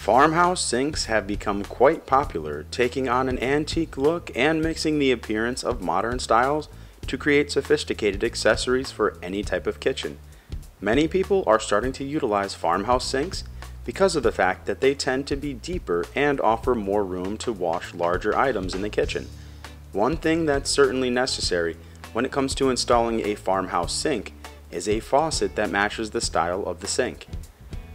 Farmhouse sinks have become quite popular, taking on an antique look and mixing the appearance of modern styles to create sophisticated accessories for any type of kitchen. Many people are starting to utilize farmhouse sinks because of the fact that they tend to be deeper and offer more room to wash larger items in the kitchen. One thing that's certainly necessary when it comes to installing a farmhouse sink is a faucet that matches the style of the sink.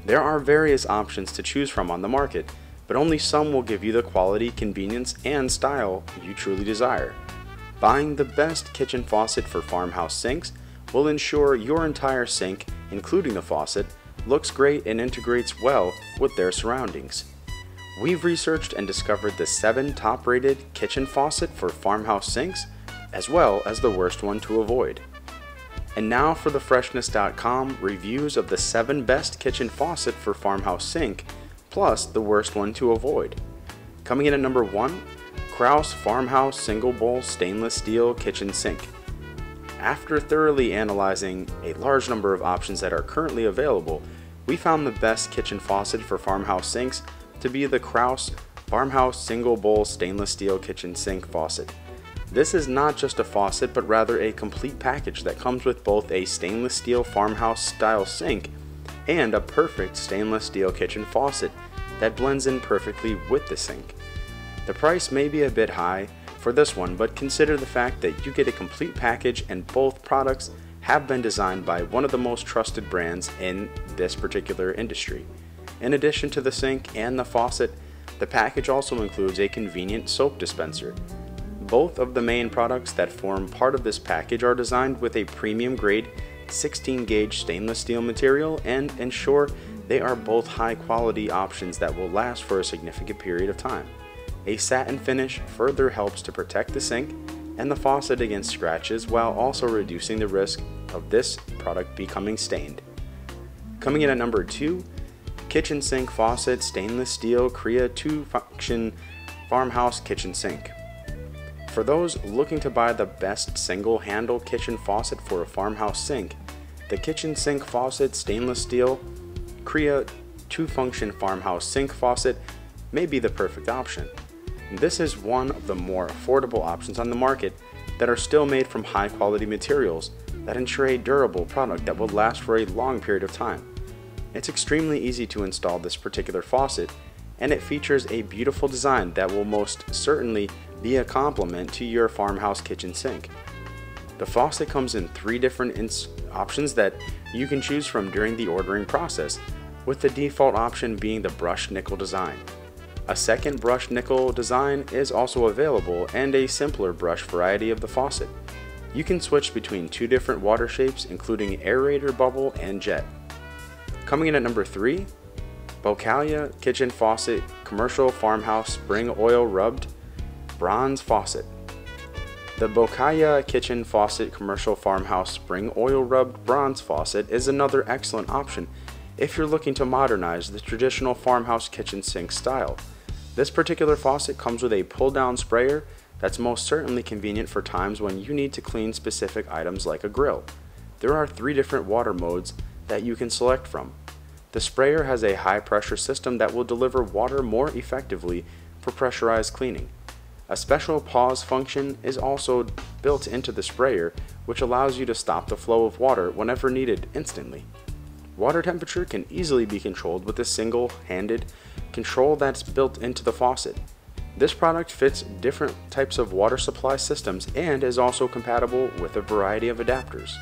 There are various options to choose from on the market, but only some will give you the quality, convenience, and style you truly desire. Buying the best kitchen faucet for farmhouse sinks will ensure your entire sink, including the faucet, looks great and integrates well with their surroundings. We've researched and discovered the 7 top-rated kitchen faucet for farmhouse sinks, as well as the worst one to avoid. And now for the Freshness.com reviews of the 7 best kitchen faucet for farmhouse sink, plus the worst one to avoid. Coming in at number 1, Kraus Farmhouse Single Bowl Stainless Steel Kitchen Sink. After thoroughly analyzing a large number of options that are currently available, we found the best kitchen faucet for farmhouse sinks to be the Kraus Farmhouse Single Bowl Stainless Steel Kitchen Sink Faucet. This is not just a faucet, but rather a complete package that comes with both a stainless steel farmhouse style sink and a perfect stainless steel kitchen faucet that blends in perfectly with the sink. The price may be a bit high for this one, but consider the fact that you get a complete package and both products have been designed by one of the most trusted brands in this particular industry. In addition to the sink and the faucet, the package also includes a convenient soap dispenser. Both of the main products that form part of this package are designed with a premium grade 16 gauge stainless steel material and ensure they are both high quality options that will last for a significant period of time. A satin finish further helps to protect the sink and the faucet against scratches while also reducing the risk of this product becoming stained. Coming in at number 2, Kitchen Sink Faucet Stainless Steel Crea 2-Function Farmhouse Kitchen Sink. For those looking to buy the best single handle kitchen faucet for a farmhouse sink, the Kitchen Sink Faucet Stainless Steel Crea 2-Function Farmhouse Sink Faucet may be the perfect option. This is one of the more affordable options on the market that are still made from high quality materials that ensure a durable product that will last for a long period of time. It's extremely easy to install this particular faucet, and it features a beautiful design that will most certainly be a complement to your farmhouse kitchen sink. The faucet comes in 3 different options that you can choose from during the ordering process, with the default option being the brushed nickel design. A second brushed nickel design is also available, and a simpler brush variety of the faucet. You can switch between 2 different water shapes, including aerator, bubble, and jet. Coming in at number 3, Bokaiya Kitchen Faucet Commercial Farmhouse Spring Oil Rubbed Bronze Faucet. The Bokaiya Kitchen Faucet Commercial Farmhouse Spring Oil Rubbed Bronze Faucet is another excellent option if you're looking to modernize the traditional farmhouse kitchen sink style. This particular faucet comes with a pull-down sprayer that's most certainly convenient for times when you need to clean specific items like a grill. There are 3 different water modes that you can select from. The sprayer has a high-pressure system that will deliver water more effectively for pressurized cleaning. A special pause function is also built into the sprayer, which allows you to stop the flow of water whenever needed instantly. Water temperature can easily be controlled with a single-handed control that's built into the faucet. This product fits different types of water supply systems and is also compatible with a variety of adapters.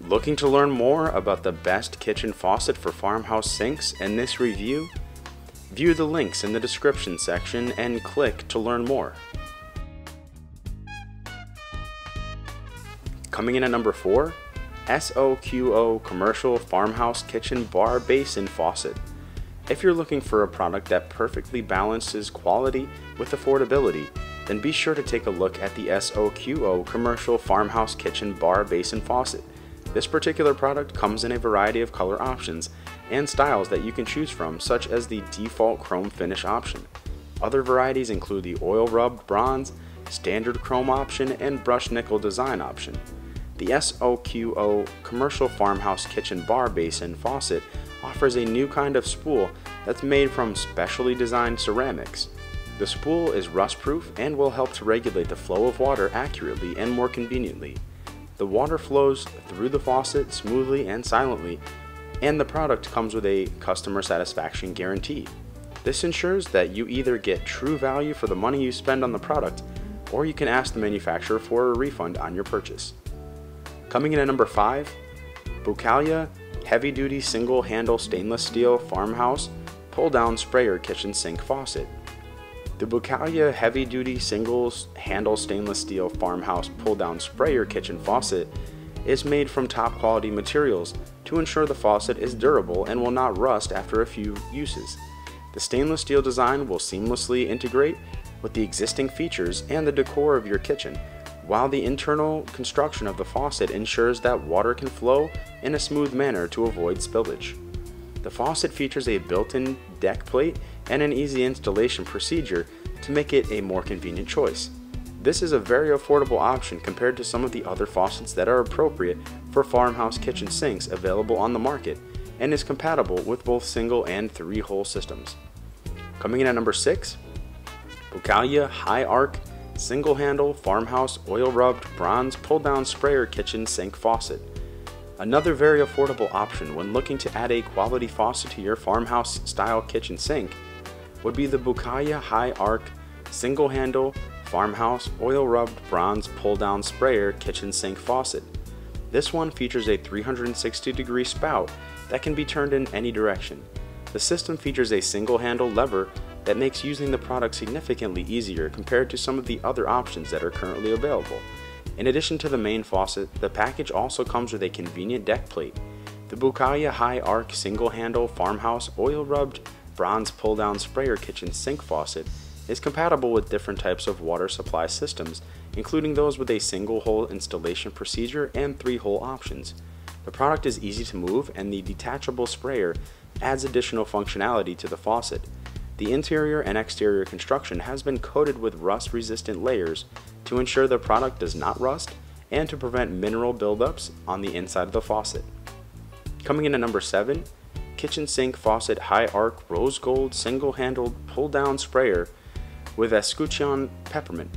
Looking to learn more about the best kitchen faucet for farmhouse sinks in this review? View the links in the description section and click to learn more. Coming in at number 4, SOQO Commercial Farmhouse Kitchen Bar Basin Faucet. If you're looking for a product that perfectly balances quality with affordability, then be sure to take a look at the SOQO Commercial Farmhouse Kitchen Bar Basin Faucet. This particular product comes in a variety of color options and styles that you can choose from, such as the default chrome finish option. Other varieties include the oil rubbed bronze, standard chrome option, and brushed nickel design option. The SOQO Commercial Farmhouse Kitchen Bar Basin Faucet offers a new kind of spool that's made from specially designed ceramics. The spool is rust-proof and will help to regulate the flow of water accurately and more conveniently. The water flows through the faucet smoothly and silently, and the product comes with a customer satisfaction guarantee. This ensures that you either get true value for the money you spend on the product, or you can ask the manufacturer for a refund on your purchase. Coming in at number 5, Bokaiya Heavy Duty Single Handle Stainless Steel Farmhouse Pull Down Sprayer Kitchen Sink Faucet. The Bokaiya Heavy Duty Single Handle Stainless Steel Farmhouse Pull Down Sprayer Kitchen Faucet is made from top quality materials to ensure the faucet is durable and will not rust after a few uses. The stainless steel design will seamlessly integrate with the existing features and the decor of your kitchen, while the internal construction of the faucet ensures that water can flow in a smooth manner to avoid spillage. The faucet features a built-in deck plate and an easy installation procedure to make it a more convenient choice. This is a very affordable option compared to some of the other faucets that are appropriate for farmhouse kitchen sinks available on the market, and is compatible with both single and 3-hole systems. Coming in at number 6, Bokaiya High Arc Single Handle Farmhouse Oil Rubbed Bronze Pull Down Sprayer Kitchen Sink Faucet. Another very affordable option when looking to add a quality faucet to your farmhouse style kitchen sink would be the Bokaiya High Arc Single Handle Farmhouse Oil Rubbed Bronze Pull Down Sprayer Kitchen Sink Faucet. This one features a 360-degree spout that can be turned in any direction. The system features a single handle lever that makes using the product significantly easier compared to some of the other options that are currently available. In addition to the main faucet, the package also comes with a convenient deck plate. The Bokaiya High Arc Single Handle Farmhouse Oil Rubbed Bronze Pull Down Sprayer Kitchen Sink Faucet is compatible with different types of water supply systems, including those with a single-hole installation procedure and 3-hole options. The product is easy to move, and the detachable sprayer adds additional functionality to the faucet. The interior and exterior construction has been coated with rust-resistant layers to ensure the product does not rust and to prevent mineral buildups on the inside of the faucet. Coming in at number 7, Kitchen Sink Faucet High Arc Rose Gold Single-Handled Pull-Down Sprayer with Escutcheon Peppermint.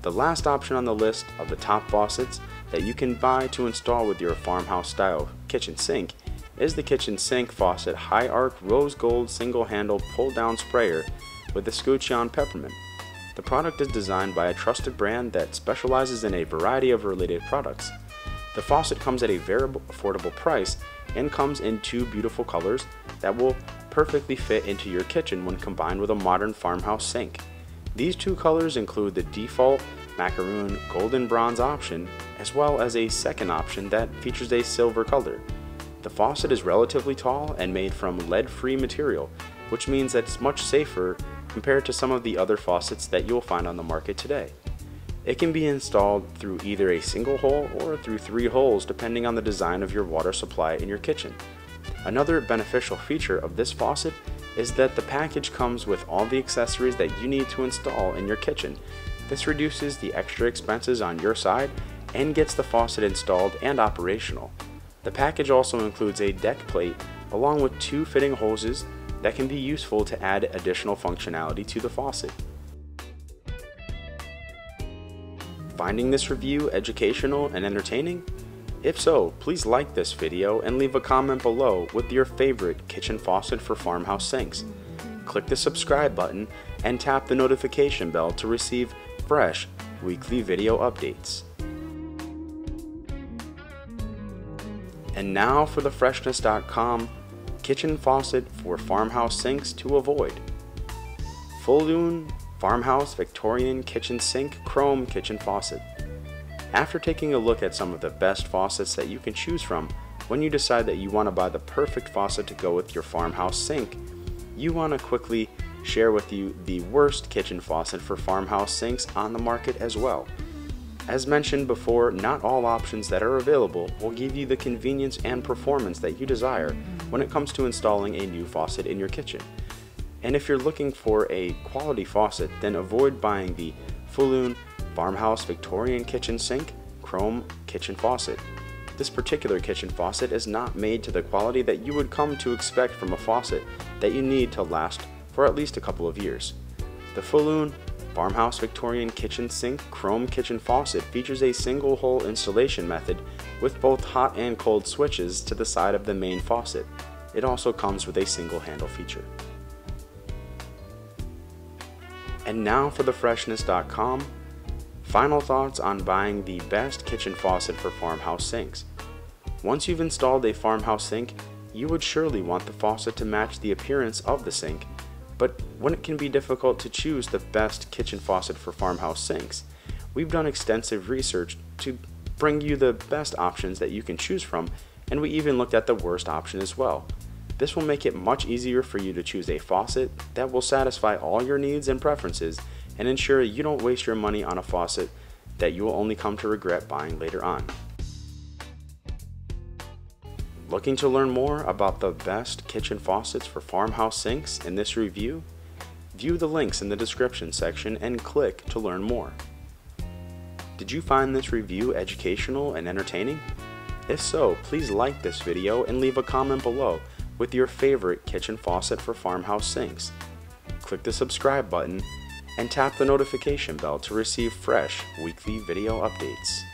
The last option on the list of the top faucets that you can buy to install with your farmhouse style kitchen sink is the Kitchen Sink Faucet High Arc Rose Gold Single Handle Pull Down Sprayer with Escutcheon Peppermint. The product is designed by a trusted brand that specializes in a variety of related products. The faucet comes at a very affordable price and comes in 2 beautiful colors that will perfectly fit into your kitchen when combined with a modern farmhouse sink. These 2 colors include the default macaroon golden bronze option, as well as a second option that features a silver color. The faucet is relatively tall and made from lead-free material, which means that it's much safer compared to some of the other faucets that you'll find on the market today. It can be installed through either a single hole or through 3 holes depending on the design of your water supply in your kitchen. Another beneficial feature of this faucet is that the package comes with all the accessories that you need to install in your kitchen. This reduces the extra expenses on your side and gets the faucet installed and operational. The package also includes a deck plate along with 2 fitting hoses that can be useful to add additional functionality to the faucet. Finding this review educational and entertaining? If so, please like this video and leave a comment below with your favorite kitchen faucet for farmhouse sinks. Click the subscribe button and tap the notification bell to receive fresh weekly video updates. And now for the Freshness.com kitchen faucet for farmhouse sinks to avoid. Fuloon Farmhouse Victorian Kitchen Sink Chrome Kitchen Faucet. After taking a look at some of the best faucets that you can choose from when you decide that you want to buy the perfect faucet to go with your farmhouse sink, you want to quickly share with you the worst kitchen faucet for farmhouse sinks on the market as well. As mentioned before, not all options that are available will give you the convenience and performance that you desire when it comes to installing a new faucet in your kitchen. And if you're looking for a quality faucet, then avoid buying the Fuloon Farmhouse Victorian Kitchen Sink Chrome Kitchen Faucet. This particular kitchen faucet is not made to the quality that you would come to expect from a faucet that you need to last for at least a couple of years. The Fuloon Farmhouse Victorian kitchen sink chrome kitchen faucet features a single hole installation method with both hot and cold switches to the side of the main faucet. It also comes with a single handle feature. And now for the Freshness.com final thoughts on buying the best kitchen faucet for farmhouse sinks. Once you've installed a farmhouse sink, you would surely want the faucet to match the appearance of the sink. But when it can be difficult to choose the best kitchen faucet for farmhouse sinks, we've done extensive research to bring you the best options that you can choose from, and we even looked at the worst option as well. This will make it much easier for you to choose a faucet that will satisfy all your needs and preferences and ensure you don't waste your money on a faucet that you will only come to regret buying later on. Looking to learn more about the best kitchen faucets for farmhouse sinks in this review? View the links in the description section and click to learn more. Did you find this review educational and entertaining? If so, please like this video and leave a comment below with your favorite kitchen faucet for farmhouse sinks. Click the subscribe button and tap the notification bell to receive fresh weekly video updates.